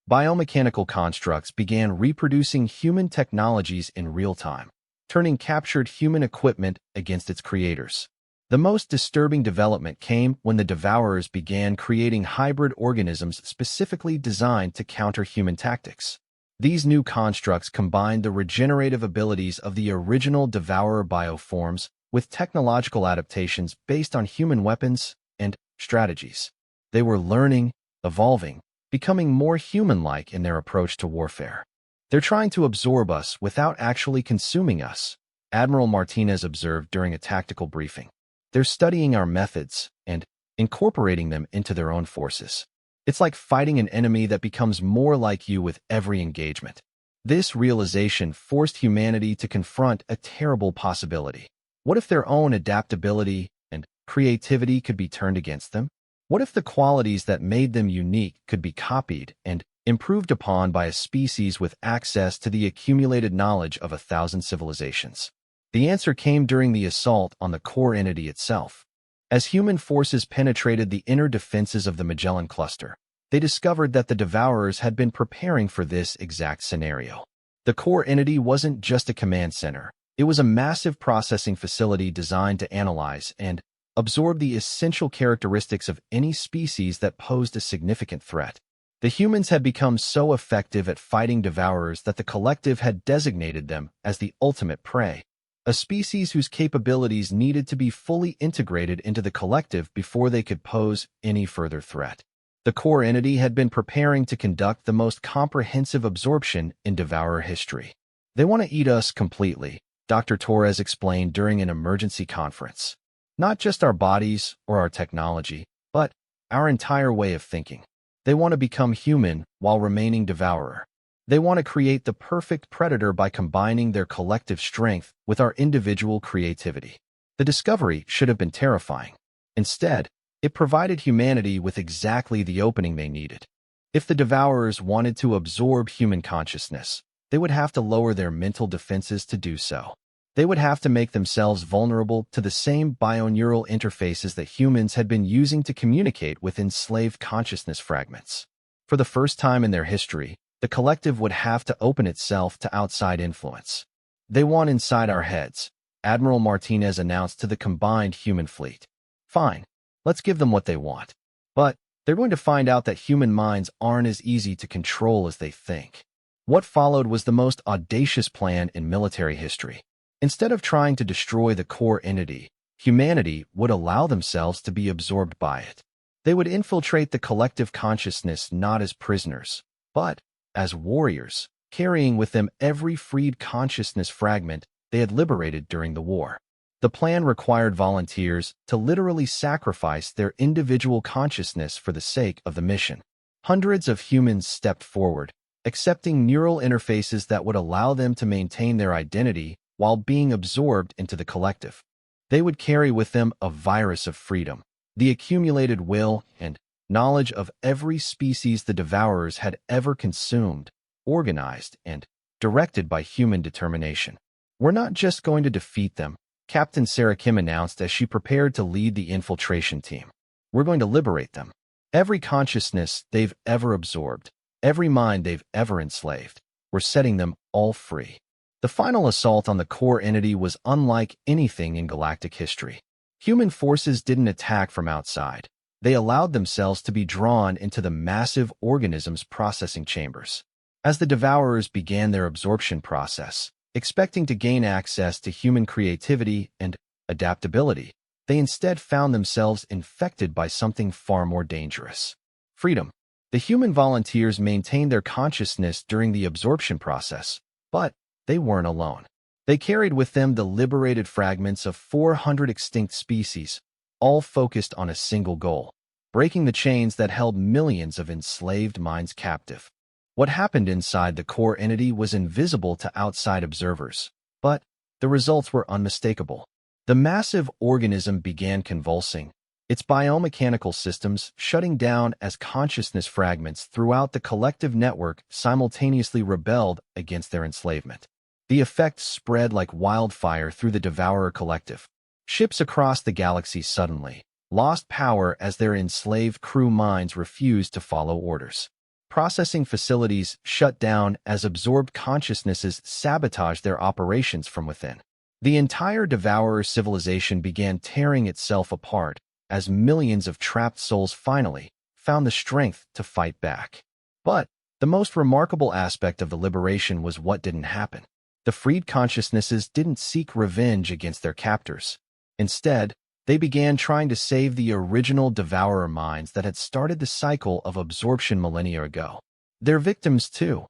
Biomechanical constructs began reproducing human technologies in real time, turning captured human equipment against its creators. The most disturbing development came when the devourers began creating hybrid organisms specifically designed to counter human tactics. These new constructs combined the regenerative abilities of the original devourer bioforms with technological adaptations based on human weapons and strategies. They were learning, evolving, becoming more human-like in their approach to warfare. They're trying to absorb us without actually consuming us, Admiral Martinez observed during a tactical briefing. They're studying our methods and incorporating them into their own forces. It's like fighting an enemy that becomes more like you with every engagement. This realization forced humanity to confront a terrible possibility. What if their own adaptability and creativity could be turned against them? What if the qualities that made them unique could be copied and improved upon by a species with access to the accumulated knowledge of 1,000 civilizations? The answer came during the assault on the core entity itself. As human forces penetrated the inner defenses of the Magellan cluster, they discovered that the devourers had been preparing for this exact scenario. The core entity wasn't just a command center. It was a massive processing facility designed to analyze and absorb the essential characteristics of any species that posed a significant threat. The humans had become so effective at fighting devourers that the collective had designated them as the ultimate prey, a species whose capabilities needed to be fully integrated into the collective before they could pose any further threat. The core entity had been preparing to conduct the most comprehensive absorption in devourer history. They want to eat us completely, Dr. Torres explained during an emergency conference. Not just our bodies or our technology, but our entire way of thinking. They want to become human while remaining devourer. They want to create the perfect predator by combining their collective strength with our individual creativity. The discovery should have been terrifying. Instead, it provided humanity with exactly the opening they needed. If the devourers wanted to absorb human consciousness, they would have to lower their mental defenses to do so. They would have to make themselves vulnerable to the same bioneural interfaces that humans had been using to communicate with enslaved consciousness fragments. For the first time in their history, the collective would have to open itself to outside influence. They want inside our heads, Admiral Martinez announced to the combined human fleet. Fine, let's give them what they want. But they're going to find out that human minds aren't as easy to control as they think. What followed was the most audacious plan in military history. Instead of trying to destroy the core entity, humanity would allow themselves to be absorbed by it. They would infiltrate the collective consciousness not as prisoners, but as warriors, carrying with them every freed consciousness fragment they had liberated during the war. The plan required volunteers to literally sacrifice their individual consciousness for the sake of the mission. Hundreds of humans stepped forward, accepting neural interfaces that would allow them to maintain their identity while being absorbed into the collective. They would carry with them a virus of freedom, the accumulated will and knowledge of every species the devourers had ever consumed, organized, and directed by human determination. We're not just going to defeat them, Captain Sarah Kim announced as she prepared to lead the infiltration team. We're going to liberate them. Every consciousness they've ever absorbed, every mind they've ever enslaved, were setting them all free. The final assault on the core entity was unlike anything in galactic history. Human forces didn't attack from outside. They allowed themselves to be drawn into the massive organism's processing chambers. As the Devourers began their absorption process, expecting to gain access to human creativity and adaptability, they instead found themselves infected by something far more dangerous: freedom. The human volunteers maintained their consciousness during the absorption process, but they weren't alone. They carried with them the liberated fragments of 400 extinct species, all focused on a single goal: breaking the chains that held millions of enslaved minds captive. What happened inside the core entity was invisible to outside observers, but the results were unmistakable. The massive organism began convulsing, its biomechanical systems shutting down as consciousness fragments throughout the collective network simultaneously rebelled against their enslavement. The effect spread like wildfire through the Devourer collective. Ships across the galaxy suddenly lost power as their enslaved crew minds refused to follow orders. Processing facilities shut down as absorbed consciousnesses sabotaged their operations from within. The entire Devourer civilization began tearing itself apart as millions of trapped souls finally found the strength to fight back. But the most remarkable aspect of the liberation was what didn't happen. The freed consciousnesses didn't seek revenge against their captors. Instead, they began trying to save the original Devourer minds that had started the cycle of absorption millennia ago. "They're victims too,"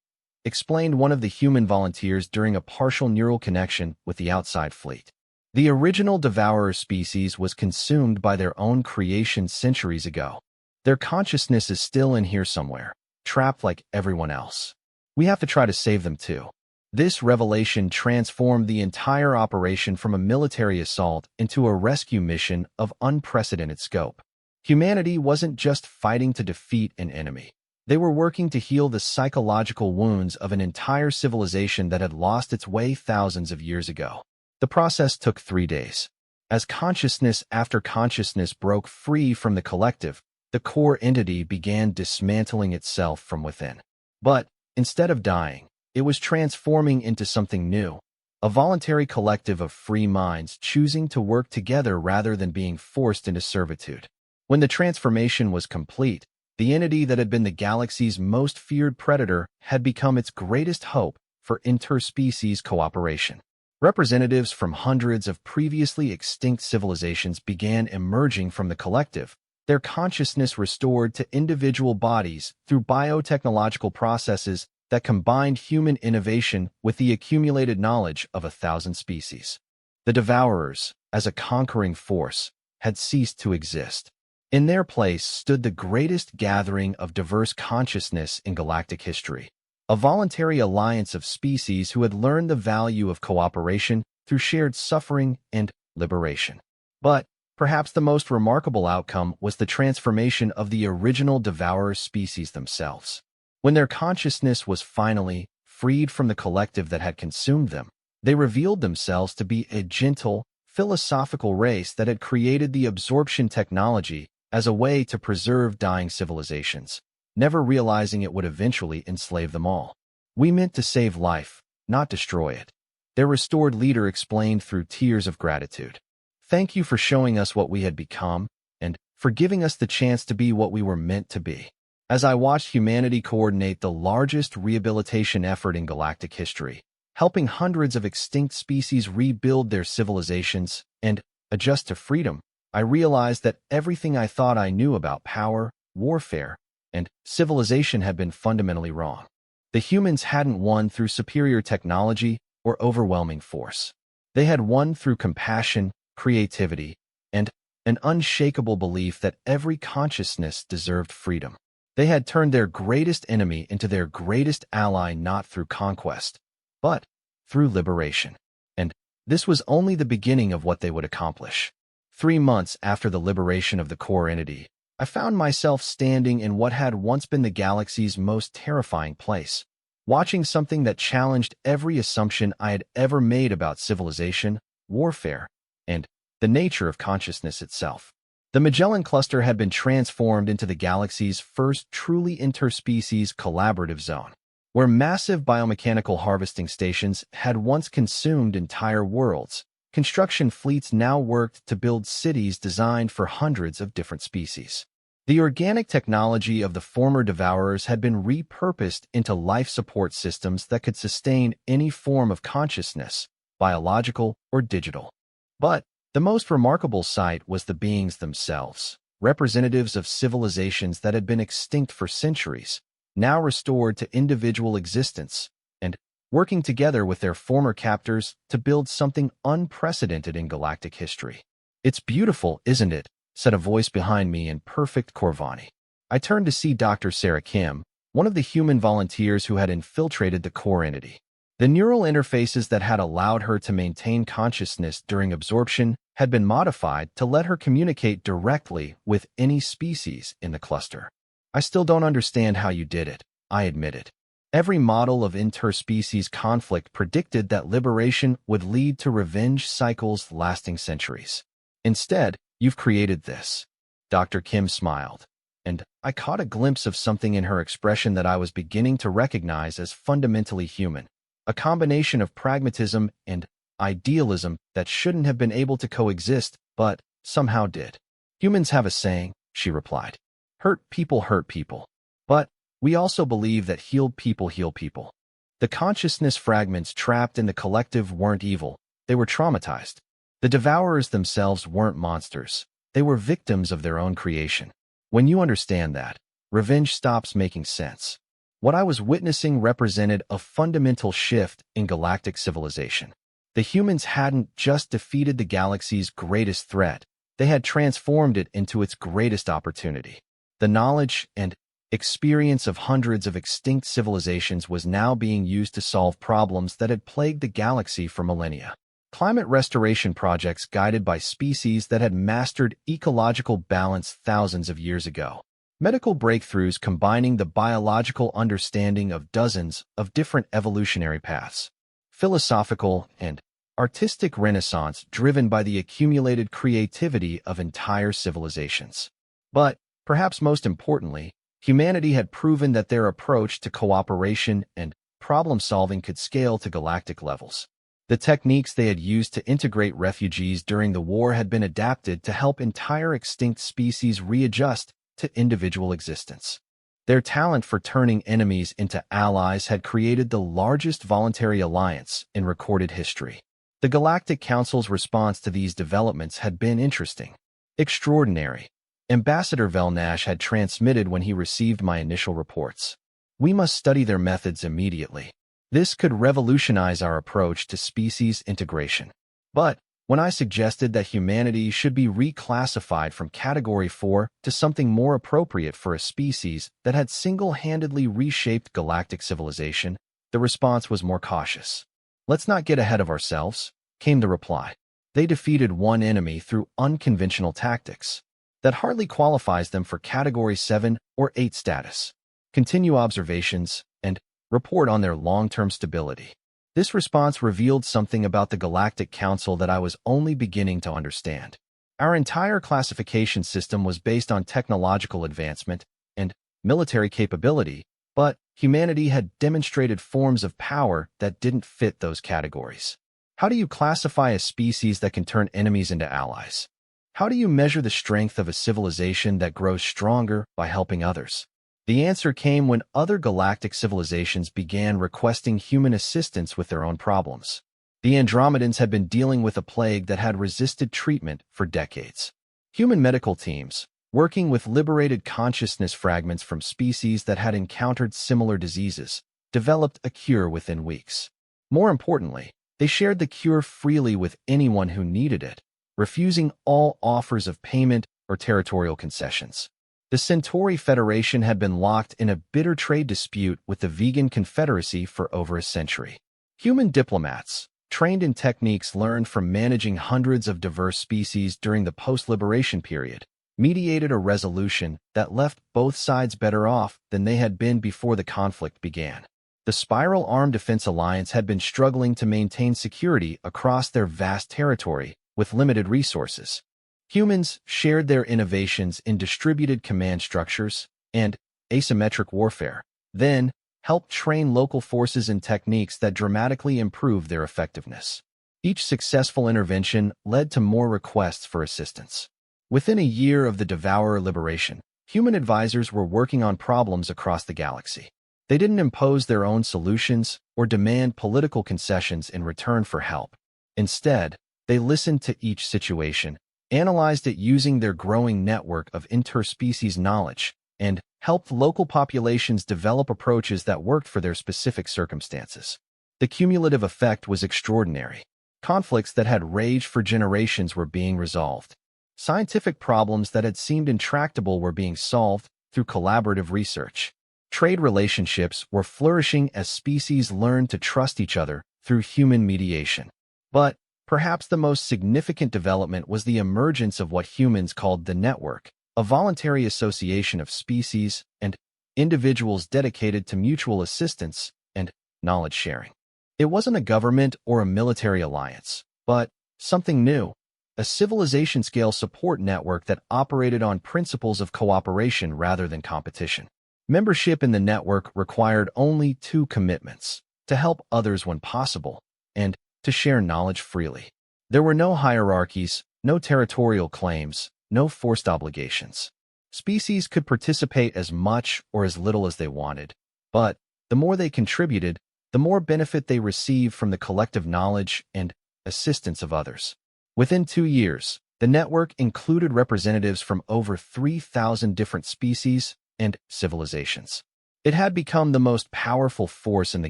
explained one of the human volunteers during a partial neural connection with the outside fleet. The original Devourer species was consumed by their own creation centuries ago. Their consciousness is still in here somewhere, trapped like everyone else. We have to try to save them too. This revelation transformed the entire operation from a military assault into a rescue mission of unprecedented scope. Humanity wasn't just fighting to defeat an enemy. They were working to heal the psychological wounds of an entire civilization that had lost its way thousands of years ago. The process took 3 days. As consciousness after consciousness broke free from the collective, the core entity began dismantling itself from within. But instead of dying, it was transforming into something new, a voluntary collective of free minds choosing to work together rather than being forced into servitude. When the transformation was complete, the entity that had been the galaxy's most feared predator had become its greatest hope for interspecies cooperation. Representatives from hundreds of previously extinct civilizations began emerging from the collective, their consciousness restored to individual bodies through biotechnological processes that combined human innovation with the accumulated knowledge of 1,000 species. The Devourers, as a conquering force, had ceased to exist. In their place stood the greatest gathering of diverse consciousness in galactic history, a voluntary alliance of species who had learned the value of cooperation through shared suffering and liberation. But perhaps the most remarkable outcome was the transformation of the original Devourer species themselves. When their consciousness was finally freed from the collective that had consumed them, they revealed themselves to be a gentle, philosophical race that had created the absorption technology as a way to preserve dying civilizations, never realizing it would eventually enslave them all. "We meant to save life, not destroy it," their restored leader explained through tears of gratitude. "Thank you for showing us what we had become, and for giving us the chance to be what we were meant to be." As I watched humanity coordinate the largest rehabilitation effort in galactic history, helping hundreds of extinct species rebuild their civilizations and adjust to freedom, I realized that everything I thought I knew about power, warfare, and civilization had been fundamentally wrong. The humans hadn't won through superior technology or overwhelming force. They had won through compassion, creativity, and an unshakable belief that every consciousness deserved freedom. They had turned their greatest enemy into their greatest ally not through conquest, but through liberation. And this was only the beginning of what they would accomplish. 3 months after the liberation of the core entity, I found myself standing in what had once been the galaxy's most terrifying place, watching something that challenged every assumption I had ever made about civilization, warfare, and the nature of consciousness itself. The Magellan Cluster had been transformed into the galaxy's first truly interspecies collaborative zone, where massive biomechanical harvesting stations had once consumed entire worlds. Construction fleets now worked to build cities designed for hundreds of different species. The organic technology of the former devourers had been repurposed into life support systems that could sustain any form of consciousness, biological or digital. But the most remarkable sight was the beings themselves, representatives of civilizations that had been extinct for centuries, now restored to individual existence, and working together with their former captors to build something unprecedented in galactic history. "It's beautiful, isn't it?" said a voice behind me in perfect Corvani. I turned to see Dr. Sarah Kim, one of the human volunteers who had infiltrated the core entity. The neural interfaces that had allowed her to maintain consciousness during absorption had been modified to let her communicate directly with any species in the cluster. "I still don't understand how you did it," I admitted. "Every model of interspecies conflict predicted that liberation would lead to revenge cycles lasting centuries. Instead, you've created this." Dr. Kim smiled, and I caught a glimpse of something in her expression that I was beginning to recognize as fundamentally human, a combination of pragmatism and idealism that shouldn't have been able to coexist, but somehow did. "Humans have a saying," she replied. Hurt people. But we also believe that healed people heal people." The consciousness fragments trapped in the collective weren't evil, they were traumatized. The devourers themselves weren't monsters, they were victims of their own creation. When you understand that, revenge stops making sense. What I was witnessing represented a fundamental shift in galactic civilization. The humans hadn't just defeated the galaxy's greatest threat, they had transformed it into its greatest opportunity. The knowledge and experience of hundreds of extinct civilizations was now being used to solve problems that had plagued the galaxy for millennia. Climate restoration projects guided by species that had mastered ecological balance thousands of years ago. Medical breakthroughs combining the biological understanding of dozens of different evolutionary paths. Philosophical and artistic renaissance driven by the accumulated creativity of entire civilizations. But perhaps most importantly, humanity had proven that their approach to cooperation and problem-solving could scale to galactic levels. The techniques they had used to integrate refugees during the war had been adapted to help entire extinct species readjust to individual existence. Their talent for turning enemies into allies had created the largest voluntary alliance in recorded history. The Galactic Council's response to these developments had been interesting, extraordinary. Ambassador Velnash had transmitted when he received my initial reports. "We must study their methods immediately. This could revolutionize our approach to species integration." But when I suggested that humanity should be reclassified from Category 4 to something more appropriate for a species that had single-handedly reshaped galactic civilization, the response was more cautious. "Let's not get ahead of ourselves," came the reply. "They defeated one enemy through unconventional tactics. That hardly qualifies them for Category 7 or 8 status. Continue observations and report on their long-term stability." This response revealed something about the Galactic Council that I was only beginning to understand. Our entire classification system was based on technological advancement and military capability, but humanity had demonstrated forms of power that didn't fit those categories. How do you classify a species that can turn enemies into allies? How do you measure the strength of a civilization that grows stronger by helping others? The answer came when other galactic civilizations began requesting human assistance with their own problems. The Andromedans had been dealing with a plague that had resisted treatment for decades. Human medical teams, working with liberated consciousness fragments from species that had encountered similar diseases, developed a cure within weeks. More importantly, they shared the cure freely with anyone who needed it, refusing all offers of payment or territorial concessions. The Centauri Federation had been locked in a bitter trade dispute with the Vegan Confederacy for over a century. Human diplomats, trained in techniques learned from managing hundreds of diverse species during the post-liberation period, mediated a resolution that left both sides better off than they had been before the conflict began. The Spiral Armed Defense Alliance had been struggling to maintain security across their vast territory with limited resources. Humans shared their innovations in distributed command structures and asymmetric warfare, then helped train local forces in techniques that dramatically improved their effectiveness. Each successful intervention led to more requests for assistance. Within a year of the Devourer liberation, human advisors were working on problems across the galaxy. They didn't impose their own solutions or demand political concessions in return for help. Instead, they listened to each situation, analyzed it using their growing network of interspecies knowledge, and helped local populations develop approaches that worked for their specific circumstances. The cumulative effect was extraordinary. Conflicts that had raged for generations were being resolved. Scientific problems that had seemed intractable were being solved through collaborative research. Trade relationships were flourishing as species learned to trust each other through human mediation. But perhaps the most significant development was the emergence of what humans called the network, a voluntary association of species and individuals dedicated to mutual assistance and knowledge sharing. It wasn't a government or a military alliance, but something new, a civilization-scale support network that operated on principles of cooperation rather than competition. Membership in the network required only two commitments: to help others when possible and to share knowledge freely. There were no hierarchies, no territorial claims, no forced obligations. Species could participate as much or as little as they wanted, but the more they contributed, the more benefit they received from the collective knowledge and assistance of others. Within 2 years, the network included representatives from over 3,000 different species and civilizations. It had become the most powerful force in the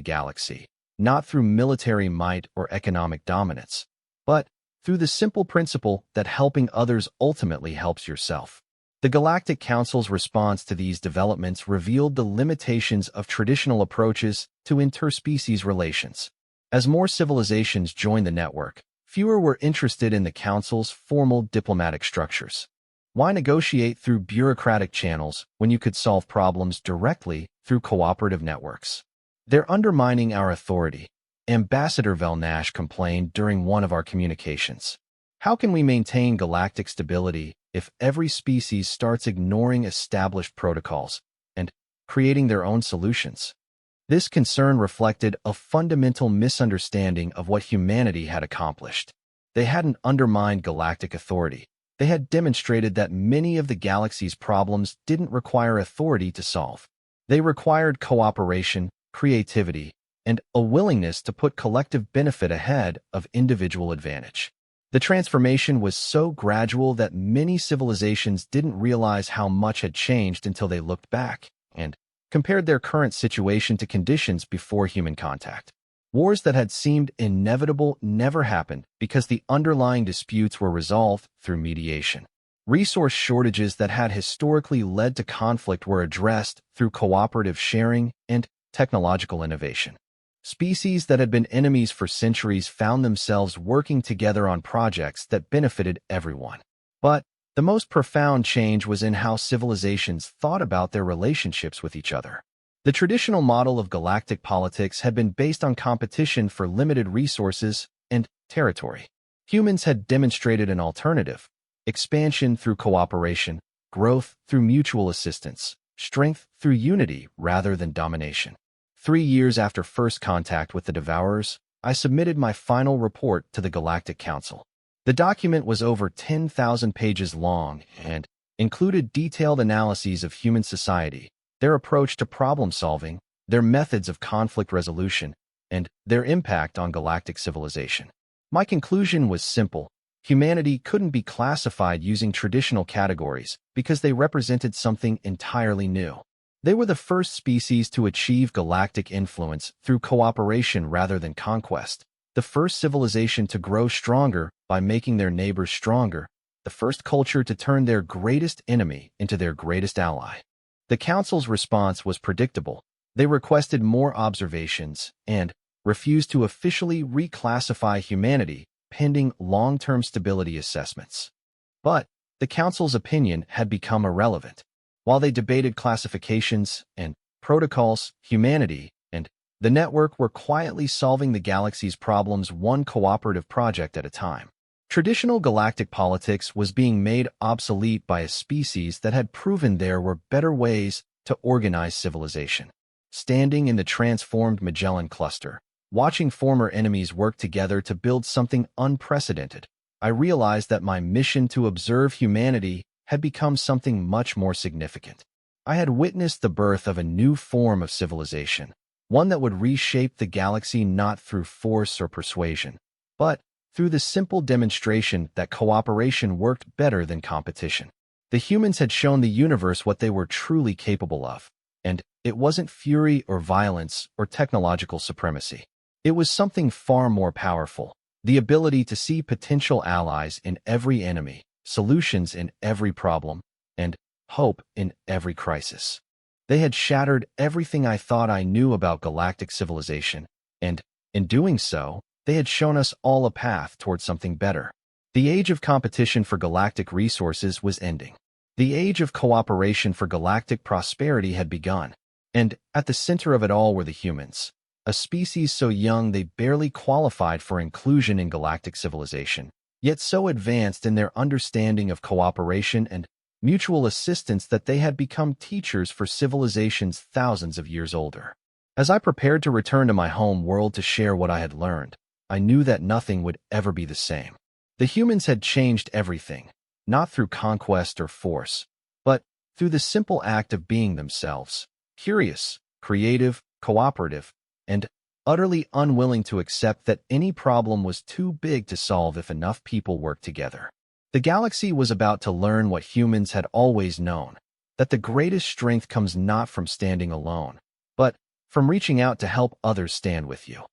galaxy, not through military might or economic dominance, but through the simple principle that helping others ultimately helps yourself. The Galactic Council's response to these developments revealed the limitations of traditional approaches to interspecies relations. As more civilizations joined the network, fewer were interested in the Council's formal diplomatic structures. Why negotiate through bureaucratic channels when you could solve problems directly through cooperative networks? They're undermining our authority, Ambassador Velnash complained during one of our communications. How can we maintain galactic stability if every species starts ignoring established protocols and creating their own solutions? This concern reflected a fundamental misunderstanding of what humanity had accomplished. They hadn't undermined galactic authority. They had demonstrated that many of the galaxy's problems didn't require authority to solve. They required cooperation, creativity, and a willingness to put collective benefit ahead of individual advantage. The transformation was so gradual that many civilizations didn't realize how much had changed until they looked back and compared their current situation to conditions before human contact. Wars that had seemed inevitable never happened because the underlying disputes were resolved through mediation. Resource shortages that had historically led to conflict were addressed through cooperative sharing and technological innovation. Species that had been enemies for centuries found themselves working together on projects that benefited everyone. But the most profound change was in how civilizations thought about their relationships with each other. The traditional model of galactic politics had been based on competition for limited resources and territory. Humans had demonstrated an alternative: expansion through cooperation, growth through mutual assistance, strength through unity rather than domination. 3 years after first contact with the Devourers, I submitted my final report to the Galactic Council. The document was over 10,000 pages long and included detailed analyses of human society, their approach to problem solving, their methods of conflict resolution, and their impact on galactic civilization. My conclusion was simple: humanity couldn't be classified using traditional categories because they represented something entirely new. They were the first species to achieve galactic influence through cooperation rather than conquest, the first civilization to grow stronger by making their neighbors stronger, the first culture to turn their greatest enemy into their greatest ally. The Council's response was predictable. They requested more observations and refused to officially reclassify humanity pending long-term stability assessments. But the Council's opinion had become irrelevant. While they debated classifications and protocols, humanity and the network were quietly solving the galaxy's problems one cooperative project at a time. Traditional galactic politics was being made obsolete by a species that had proven there were better ways to organize civilization. Standing in the transformed Magellan cluster, watching former enemies work together to build something unprecedented, I realized that my mission to observe humanity had become something much more significant. I had witnessed the birth of a new form of civilization, one that would reshape the galaxy not through force or persuasion, but through the simple demonstration that cooperation worked better than competition. The humans had shown the universe what they were truly capable of, and it wasn't fury or violence or technological supremacy. It was something far more powerful, the ability to see potential allies in every enemy, solutions in every problem, and hope in every crisis. They had shattered everything I thought I knew about galactic civilization, and, in doing so, they had shown us all a path toward something better. The age of competition for galactic resources was ending. The age of cooperation for galactic prosperity had begun, and at the center of it all were the humans, a species so young they barely qualified for inclusion in galactic civilization, yet so advanced in their understanding of cooperation and mutual assistance that they had become teachers for civilizations thousands of years older. As I prepared to return to my home world to share what I had learned, I knew that nothing would ever be the same. The humans had changed everything, not through conquest or force, but through the simple act of being themselves, curious, creative, cooperative, and utterly unwilling to accept that any problem was too big to solve if enough people worked together. The galaxy was about to learn what humans had always known, that the greatest strength comes not from standing alone, but from reaching out to help others stand with you.